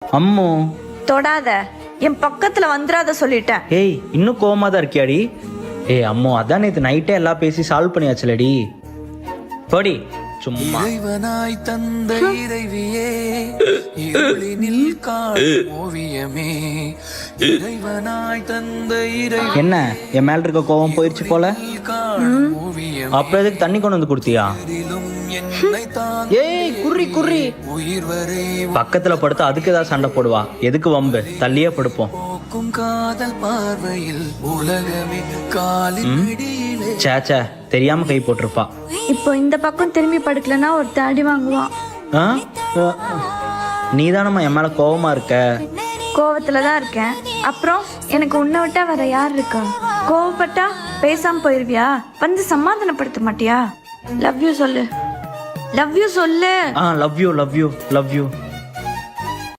அம்மு தொடாத, என் பக்கத்துல வந்துடாத சொல்லிட்டேன். ஏய் இன்னும் கோவமா தான் இருக்கியாடி? ஏய் அம்மு அதான் நேற்று நைட்டே எல்லாம் பேசி சால்வ் பண்ணியாச்சுலடி. போடி சும்மா. இறைவனாய் தந்த இறைவியே, இருளினில் காணும் ஓவியமே, இறைவனாய் தந்த என்ன என் மேல இருக்க கோவம் போயிடுச்சு போல? காணும் ஓவியம், அப்புறம் எதுக்கு தண்ணி கொண்டு வந்து கொடுத்தியா? என்னை தான் ஏய் குறி குறி உயிர் வரை பக்கத்துல படுத்தா அதுக்கு ஏதாவது சண்டை போடுவா. எதுக்கு வம்பு? தள்ளியே படுப்போம். போக்கும் காதல் பார்வையில் உலகமே காலில் பிடியிலே. சேச்சே தெரியாம கை போட்டிருப்பா. இப்போ இந்த பக்கம் திரும்பி படுக்கலன்னா ஒரு தாடி வாங்குவான். நீ தானம்மா என் மேல கோவமா இருக்க. கோவத்துல தான் இருக்கேன். அப்புறம் எனக்கு உன்னை விட்டா வேற யார் இருக்கா? கோவப்பட்டா பேசாம போயிருவியா? வந்து சமாதானப்படுத்த மாட்டியா? லவ் யூ சொல்லு, லவ் யூ சொல்லு. Love you love you love you.